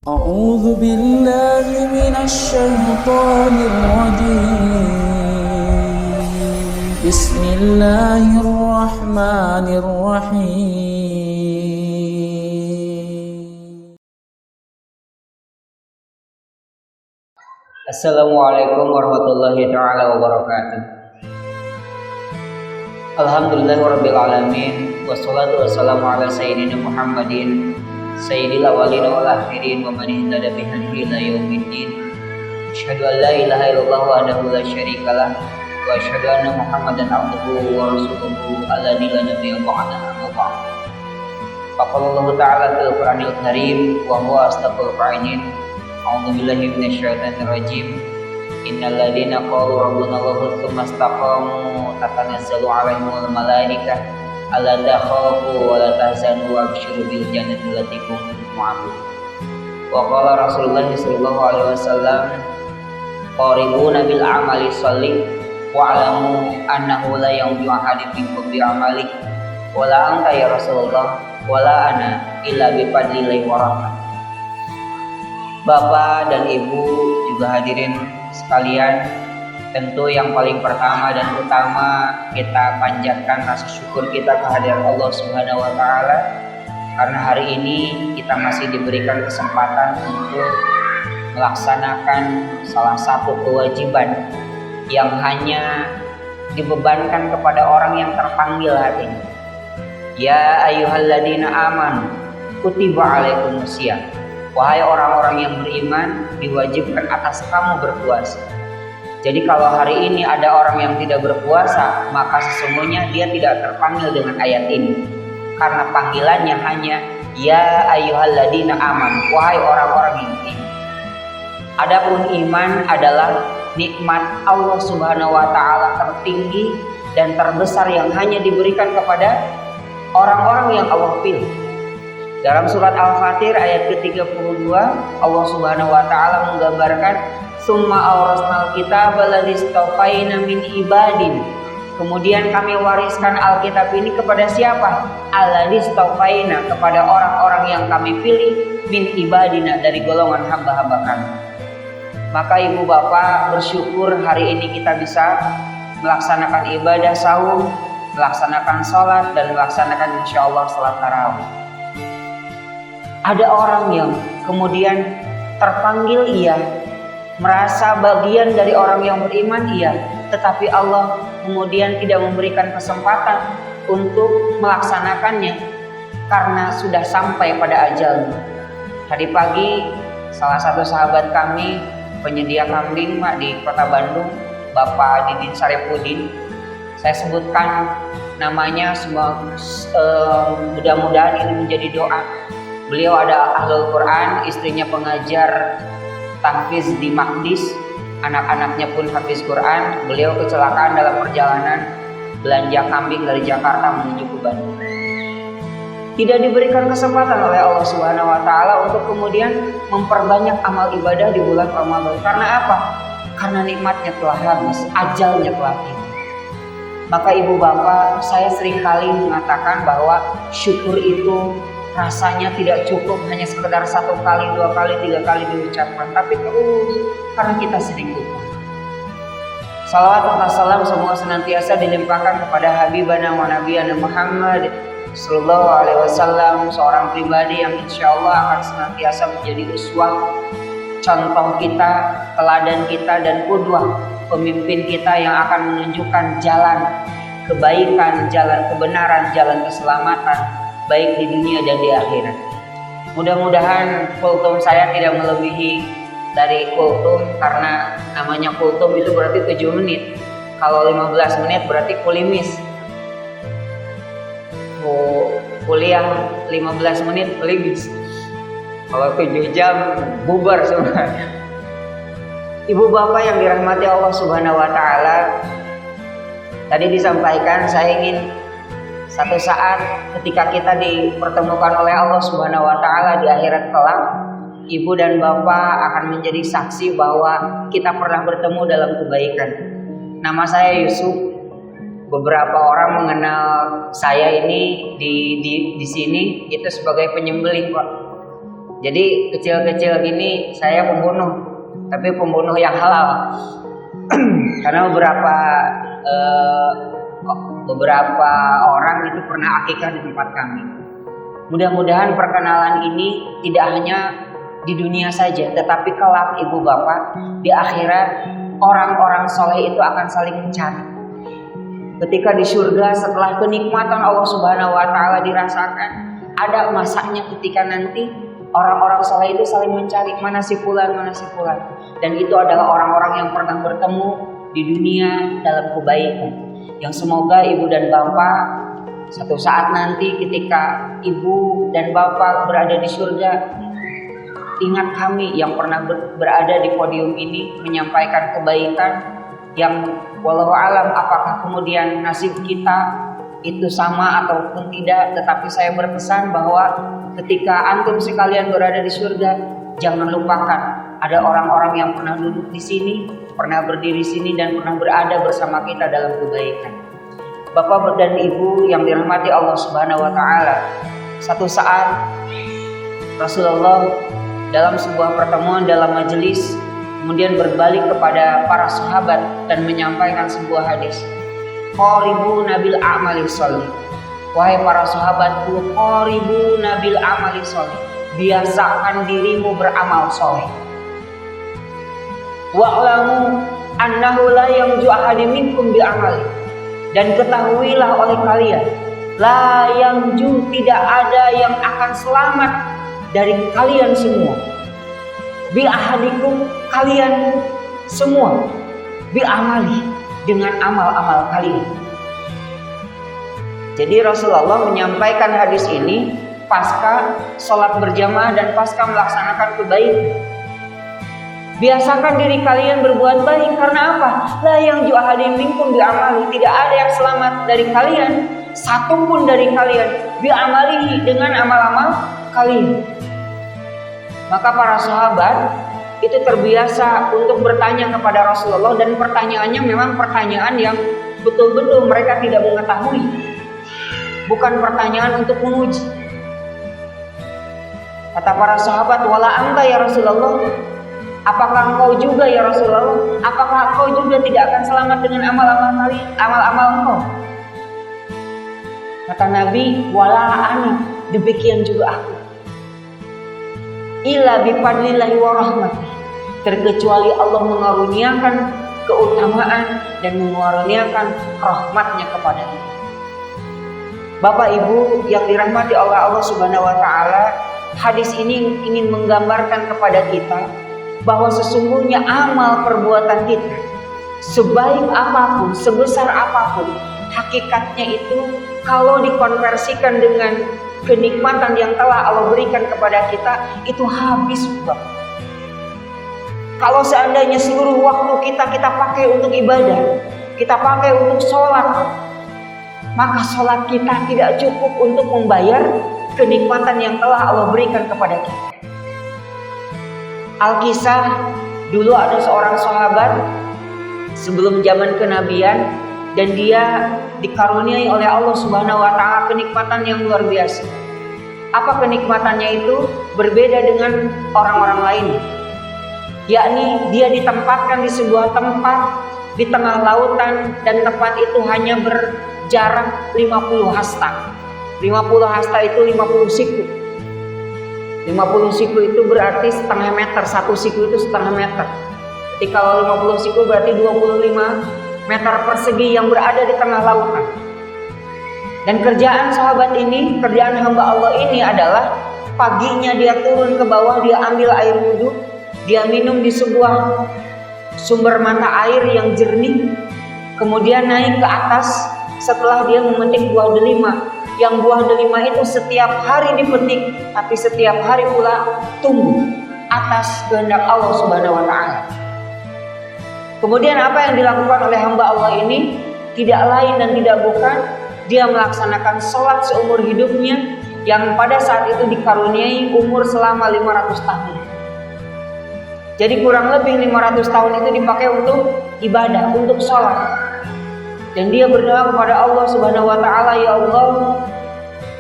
أعوذ بالله من الشيطان الرجيم بسم الله الرحمن الرحيم. Assalamualaikum warahmatullahi ta'ala wabarakatuh. Alhamdulillahirabbil alamin, wassalatu wassalamu ala sayyidina Muhammadin sayyidil awwalin wal akhirin wa man ihtada bi hadihi ila yaumiddin. Asyhadu an la ilaha illallah wahdahu la syarikalah wa asyhadu anna Muhammadan abduhu wa rasuluhu alladzi la nabiyya ba'dahu amma ba'd. Faqala Allah ta'ala fil Qur'anil Karim wa huwa asdaqul qa'ilin. A'udzu billahi minasyaitonir rajim. Innal ladzina qalu rabbuna Allahu tsumma istaqamu tatanazzalu 'alaihimul malaikah alla takhafu wa la tahzanu wa abshiru bil jannati allati kuntum tu'adun. Wa qala Rasulullah sallallahu alaihi wasallam qaribuna bil a'mali shalih wa 'alamu annahu la yanfi'u ahadin minkum bi 'amali wa la anta ya Rasulullah wa la ana illa bi fadlillahi wa rahmah. Bapak dan Ibu juga hadirin sekalian, tentu yang paling pertama dan utama kita panjatkan rasa syukur kita kehadirat Allah Subhanahu wa taala karena hari ini kita masih diberikan kesempatan untuk melaksanakan salah satu kewajiban yang hanya dibebankan kepada orang yang terpanggil hari ini. Ya ayyuhalladzina amanu kutiba alaikumusiyam. Wahai orang-orang yang beriman, diwajibkan atas kamu berpuasa. Jadi kalau hari ini ada orang yang tidak berpuasa, maka sesungguhnya dia tidak terpanggil dengan ayat ini. Karena panggilannya hanya ya ayyuhalladzina amanu, wahai orang-orang yang beriman. Adapun iman adalah nikmat Allah Subhanahu wa taala tertinggi dan terbesar yang hanya diberikan kepada orang-orang yang Allah pilih. Dalam surat Al-Fatir ayat ke-32 Allah Subhanahu wa taala menggambarkan summa awrasnal kitaba ladzi istafaina min ibadin. Kemudian kami wariskan Alkitab ini kepada siapa? Alladzi istafaina, kepada orang-orang yang kami pilih min ibadina, dari golongan hamba-hamba kami. Maka ibu bapak bersyukur hari ini kita bisa melaksanakan ibadah sahur, melaksanakan sholat dan melaksanakan insyaallah salat tarawih. Ada orang yang kemudian terpanggil iya, merasa bagian dari orang yang beriman iya, tetapi Allah kemudian tidak memberikan kesempatan untuk melaksanakannya karena sudah sampai pada ajalnya. Tadi pagi salah satu sahabat kami, penyedia kambing di Kota Bandung, Bapak Didin Saripudin, saya sebutkan namanya, mudah-mudahan ini menjadi doa. Beliau ada ahlul Quran, istrinya pengajar tahfiz di Maqdis, anak-anaknya pun hafiz Quran. Beliau kecelakaan dalam perjalanan belanja kambing dari Jakarta menuju ke Bandung. Tidak diberikan kesempatan oleh Allah Subhanahu wa taala untuk kemudian memperbanyak amal ibadah di bulan Ramadan. Karena apa? Karena nikmatnya telah habis, ajalnya telah tiba. Maka ibu bapak, saya seringkali mengatakan bahwa syukur itu rasanya tidak cukup hanya sekedar 1 kali, 2 kali, 3 kali diucapkan, tapi terus karena kita sering lupa. Salawat dan salam semua senantiasa dilimpahkan kepada Habibana wa Nabiyana Muhammad sallallahu alaihi wasallam, seorang pribadi yang insyaallah akan senantiasa menjadi uswah, contoh kita, teladan kita dan qudwah, pemimpin kita yang akan menunjukkan jalan kebaikan, jalan kebenaran, jalan keselamatan baik di dunia dan di akhirat. Mudah-mudahan kultum saya tidak melebihi dari kultum, karena namanya kultum itu berarti 7 menit. Kalau 15 menit berarti kulimis. Kuliah 15 menit kulimis. Kalau 7 jam bubar semuanya. Ibu bapak yang dirahmati Allah Subhanahu wa taala, tadi disampaikan saya ingin satu saat ketika kita dipertemukan oleh Allah Subhanahu wa taala di akhirat kelak, ibu dan bapak akan menjadi saksi bahwa kita pernah bertemu dalam kebaikan. Nama saya Yusuf. Beberapa orang mengenal saya ini di sini itu sebagai penyembelih, Pak. Jadi kecil-kecil gini saya pembunuh, tapi pembunuh yang halal. Karena beberapa orang itu pernah akikah di tempat kami. Mudah-mudahan perkenalan ini tidak hanya di dunia saja, tetapi kelak ibu bapak di akhirat orang-orang soleh itu akan saling mencari. Ketika di surga setelah kenikmatan Allah Subhanahu wa taala dirasakan, ada masanya ketika nanti orang-orang soleh itu saling mencari mana si fulan. Dan itu adalah orang-orang yang pernah bertemu di dunia dalam kebaikan. Yang semoga ibu dan bapak satu saat nanti ketika ibu dan bapak berada di surga, ingat kami yang pernah berada di podium ini menyampaikan kebaikan yang walau alam apakah kemudian nasib kita itu sama ataupun tidak, tetapi saya berpesan bahwa ketika antum sekalian berada di surga, jangan lupakan ada orang-orang yang pernah duduk di sini, pernah berdiri sini dan pernah berada bersama kita dalam kebaikan. Bapak dan Ibu yang dirahmati Allah Subhanahu wa taala, satu saat Rasulullah dalam sebuah pertemuan dalam majelis kemudian berbalik kepada para sahabat dan menyampaikan sebuah hadis. Qaribu nabil a'mali sholih. Wahai para sahabatku, qaribu nabil a'mali sholih. Biasakan dirimu beramal soleh. Wa'lamu annahu la yanju ahadin minkum bi amali. Dan ketahuilah oleh kalian, la yanju, tidak ada yang akan selamat dari kalian semua. Bi ahadikum, kalian semua, bi amali, dengan amal-amal kalian. Jadi Rasulullah menyampaikan hadis ini pasca sholat berjamaah dan pasca melaksanakan kebaikan. Biasakan diri kalian berbuat baik, karena apa? La yang ahadin minkum bi amali, tidak ada yang selamat dari kalian, satupun dari kalian, bi amali, dengan amal-amal kalian. Maka para sahabat itu terbiasa untuk bertanya kepada Rasulullah, dan pertanyaannya memang pertanyaan yang betul-betul mereka tidak mengetahui, bukan pertanyaan untuk menguji. Kata para sahabat, wala anta ya Rasulullah, apakah engkau juga ya Rasulullah, apakah engkau juga tidak akan selamat dengan amal-amal engkau? Kata Nabi, wala ana, demikian juga aku. Illa bifadlillahi wa rahmatih, terkecuali Allah mengaruniakan keutamaan dan mengaruniakan rahmatnya kepada kita. Bapak Ibu yang dirahmati oleh Allah Subhanahu wa taala, hadis ini ingin menggambarkan kepada kita bahwa sesungguhnya amal perbuatan kita, sebaik apapun, sebesar apapun, hakikatnya itu kalau dikonversikan dengan kenikmatan yang telah Allah berikan kepada kita, itu habis, Bapak. Kalau seandainya seluruh waktu kita pakai untuk ibadah, kita pakai untuk sholat, maka sholat kita tidak cukup untuk membayar kenikmatan yang telah Allah berikan kepada kita. Alkisah, dulu ada seorang sahabat sebelum zaman kenabian, dan dia dikaruniai oleh Allah Subhanahu wa taala kenikmatan yang luar biasa. Apa kenikmatannya itu? Berbeda dengan orang-orang lain. Yakni dia ditempatkan di sebuah tempat di tengah lautan, dan tempat itu hanya berjarak 50 hasta. 50 hasta itu 50 siku. 50 siku itu berarti setengah meter, satu siku itu setengah meter. Jadi kalau 50 siku berarti 25 meter persegi yang berada di tengah lautan. Dan kerjaan sahabat ini, kerjaan hamba Allah ini adalah paginya dia turun ke bawah, dia ambil air wudhu, dia minum di sebuah sumber mata air yang jernih, kemudian naik ke atas setelah dia memetik buah delima. Yang buah delima itu setiap hari dipetik, tapi setiap hari pula tumbuh atas kehendak Allah Subhanahu wa taala. Kemudian apa yang dilakukan oleh hamba Allah ini? Tidak lain dan tidak bukan, dia melaksanakan sholat seumur hidupnya, yang pada saat itu dikaruniai umur selama 500 tahun. Jadi kurang lebih 500 tahun itu dipakai untuk ibadah, untuk sholat. Dan dia berdoa kepada Allah Subhanahu wa taala, ya Allah,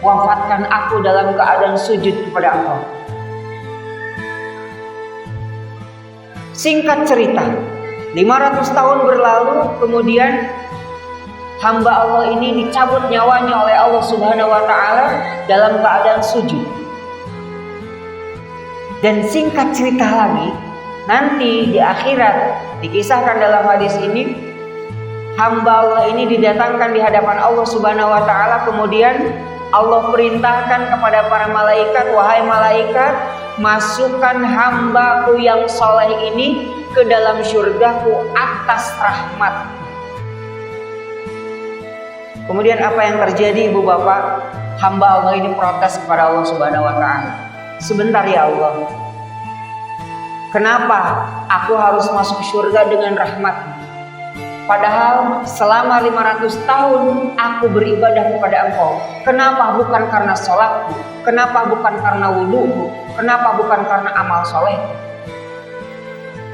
wafatkan aku dalam keadaan sujud kepada Engkau. Singkat cerita, 500 tahun berlalu, kemudian hamba Allah ini dicabut nyawanya oleh Allah Subhanahu wa Ta'ala dalam keadaan sujud. Dan singkat cerita lagi, nanti di akhirat dikisahkan dalam hadis ini, hamba Allah ini didatangkan di hadapan Allah Subhanahu wa Ta'ala, kemudian Allah perintahkan kepada para malaikat, wahai malaikat, masukkan hambaku yang soleh ini ke dalam syurgaku atas rahmat. Kemudian apa yang terjadi, ibu bapak? Hamba Allah ini protes kepada Allah Subhanahu wa Ta'ala. Sebentar ya Allah, kenapa aku harus masuk syurga dengan rahmat? Padahal selama 500 tahun aku beribadah kepada Engkau. Kenapa bukan karena sholatku? Kenapa bukan karena wudu'ku? Kenapa bukan karena amal soleh?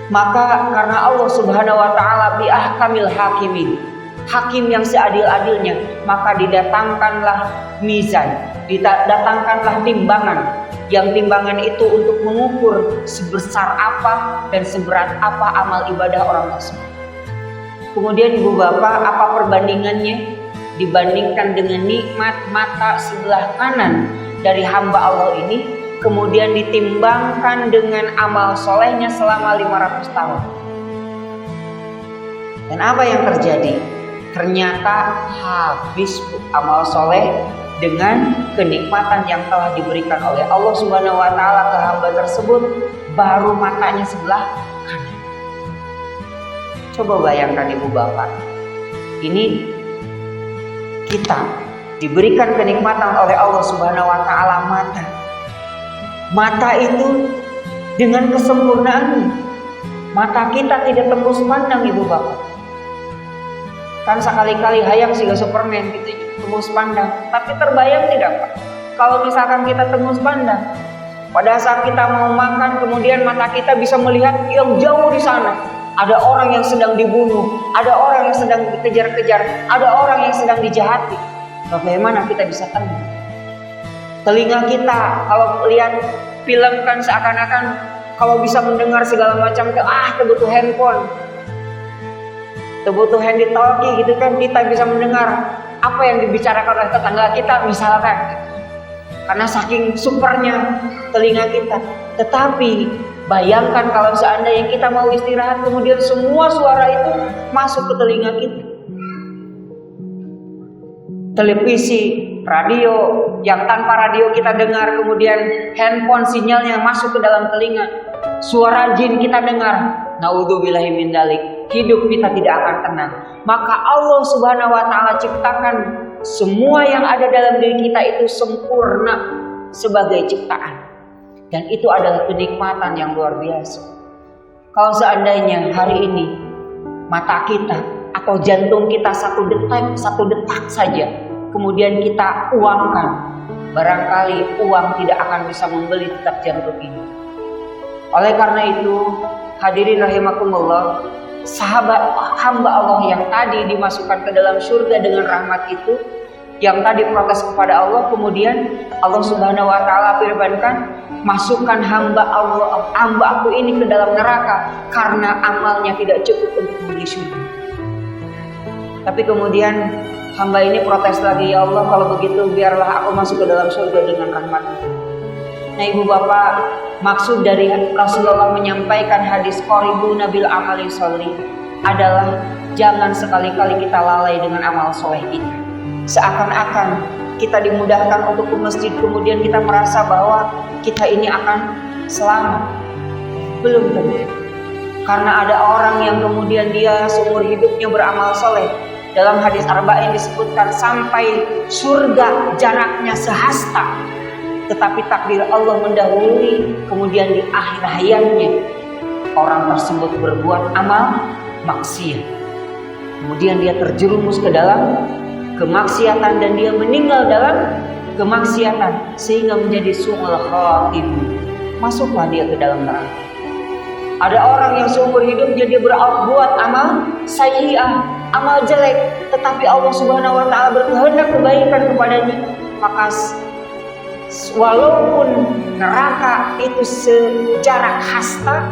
Maka karena Allah Subhanahu wa Ta'ala bi ahkamil hakimin, hakim yang seadil-adilnya, maka didatangkanlah mizan, didatangkanlah timbangan. Yang timbangan itu untuk mengukur sebesar apa dan seberat apa amal ibadah orang tersebut. Kemudian ibu bapak, apa perbandingannya? Dibandingkan dengan nikmat mata sebelah kanan dari hamba Allah ini, kemudian ditimbangkan dengan amal solehnya selama 500 tahun. Dan apa yang terjadi? Ternyata habis amal soleh dengan kenikmatan yang telah diberikan oleh Allah Subhanahu wa Ta'ala ke hamba tersebut, baru matanya sebelah kanan. Coba bayangkan ibu bapak, ini kita diberikan kenikmatan oleh Allah Subhanahu wa Ta'ala mata. Mata itu dengan kesempurnaan, mata kita tidak tembus pandang ibu bapak. Kan sekali-kali hayang sih Superman gitu, tembus pandang. Tapi terbayang tidak Pak, kalau misalkan kita tembus pandang, pada saat kita mau makan, kemudian mata kita bisa melihat yang jauh di sana. Ada orang yang sedang dibunuh, ada orang yang sedang dikejar-kejar, ada orang yang sedang dijahati. Bagaimana kita bisa tenang? Telinga kita kalau lihat film kan seakan-akan kalau bisa mendengar segala macam, kebutuh handphone, kebutuh handy talkie gitu kan, kita bisa mendengar apa yang dibicarakan oleh tetangga kita misalkan, karena saking supernya telinga kita. Tetapi bayangkan kalau seandainya kita mau istirahat, kemudian semua suara itu masuk ke telinga kita. Televisi, radio, yang tanpa radio kita dengar, kemudian handphone sinyalnya masuk ke dalam telinga. Suara jin kita dengar. Naudzubillahi min dzalik. Hidup kita tidak akan tenang. Maka Allah Subhanahu wa Ta'ala ciptakan semua yang ada dalam diri kita itu sempurna sebagai ciptaan. Dan itu adalah kenikmatan yang luar biasa. Kalau seandainya hari ini mata kita atau jantung kita satu detak saja, kemudian kita uangkan, barangkali uang tidak akan bisa membeli detak jantung ini. Oleh karena itu, hadirin rahimakumullah, sahabat hamba Allah yang tadi dimasukkan ke dalam surga dengan rahmat itu, yang tadi protes kepada Allah, kemudian Allah Subhanahu wa Ta'ala firmankan, masukkan hamba aku ini ke dalam neraka karena amalnya tidak cukup untuk membeli surga. Tapi kemudian hamba ini protes lagi, ya Allah, kalau begitu biarlah aku masuk ke dalam surga dengan rahmat-Mu. Nah ibu bapak, maksud dari Rasulullah menyampaikan hadis qoribu nabil amali sholih adalah jangan sekali-kali kita lalai dengan amal soleh kita. Seakan-akan kita dimudahkan untuk ke masjid, kemudian kita merasa bahwa kita ini akan selamat. Belum tentu. Karena ada orang yang kemudian dia seumur hidupnya beramal soleh. Dalam hadis arba'in disebutkan sampai surga jaraknya sehasta. Tetapi takdir Allah mendahului, kemudian di akhir hayatnya orang tersebut berbuat amal maksiat. Kemudian dia terjerumus ke dalam kemaksiatan dan dia meninggal dalam kemaksiatan sehingga menjadi su'ul khatim. Masuklah dia ke dalam neraka. Ada orang yang seumur hidupnya dia berbuat amal sayyi'ah, amal jelek, tetapi Allah Subhanahu wa Ta'ala berkehendak kebaikan kepadanya, maka walaupun neraka itu sejarak hasta,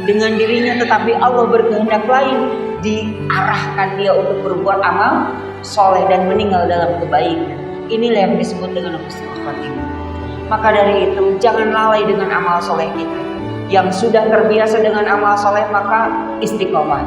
dengan dirinya, tetapi Allah berkehendak lain, diarahkan dia untuk berbuat amal soleh dan meninggal dalam kebaikan. Inilah yang disebut dengan husnul khatimah. Maka dari itu jangan lalai dengan amal soleh kita. Yang sudah terbiasa dengan amal soleh maka istiqomah.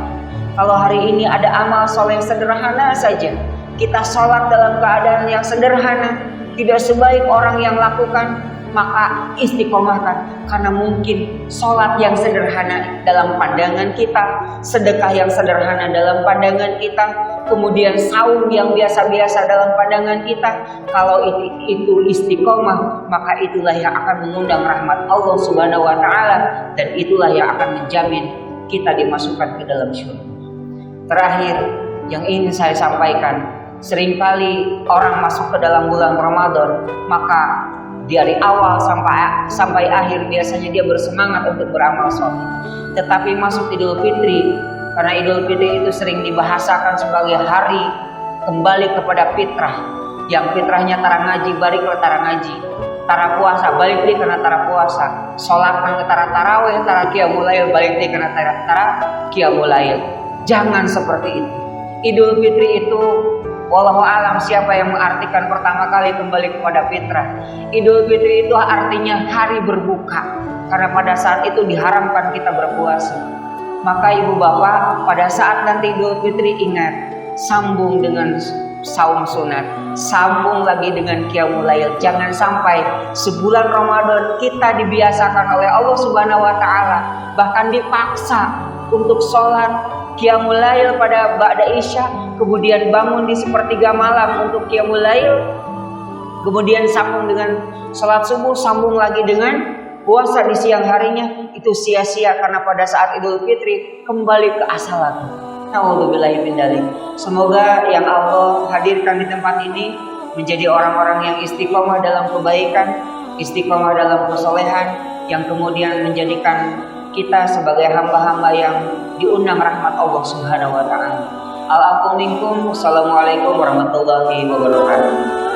Kalau hari ini ada amal soleh sederhana saja, kita sholat dalam keadaan yang sederhana, tidak sebaik orang yang lakukan, maka istiqomahkan. Karena mungkin sholat yang sederhana dalam pandangan kita, sedekah yang sederhana dalam pandangan kita, kemudian saum yang biasa-biasa dalam pandangan kita, kalau itu istiqomah, maka itulah yang akan mengundang rahmat Allah Subhanahu wa Ta'ala, dan itulah yang akan menjamin kita dimasukkan ke dalam syurga. Terakhir yang ingin saya sampaikan, seringkali orang masuk ke dalam bulan Ramadan, maka dari awal sampai akhir biasanya dia bersemangat untuk beramal soleh. Tetapi masuk Idul Fitri, karena Idul Fitri itu sering dibahasakan sebagai hari kembali kepada fitrah. Yang fitrahnya tara ngaji, balik ke tara ngaji. Tara puasa, balik di karena tara puasa. Sholat ke tara tarawih, tara qiyamul lail, balik di karena tara qiyamul lail. Jangan seperti itu. Idul Fitri itu wallahu alam siapa yang mengartikan pertama kali kembali kepada fitrah. Idul Fitri itu artinya hari berbuka, karena pada saat itu diharamkan kita berpuasa. Maka ibu bapak, pada saat nanti Idul Fitri ingat, sambung dengan saum sunat, sambung lagi dengan qiyamul lail. Jangan sampai sebulan Ramadan kita dibiasakan oleh Allah Subhanahu wa Ta'ala, bahkan dipaksa untuk sholat qiyamul lail pada ba'da isya, kemudian bangun di sepertiga malam untuk qiyamul lail, kemudian sambung dengan salat subuh, sambung lagi dengan puasa di siang harinya. Itu sia-sia, karena pada saat Idul Fitri kembali ke asal lagi. Na'udzubillahi min dzalik. Semoga yang Allah hadirkan di tempat ini menjadi orang-orang yang istiqomah dalam kebaikan, istiqomah dalam kesolehan, yang kemudian menjadikan kita sebagai hamba-hamba yang diundang rahmat Allah Subhanahu wa Ta'ala. Al-afu minkum. Wassalamualaikum warahmatullahi wabarakatuh.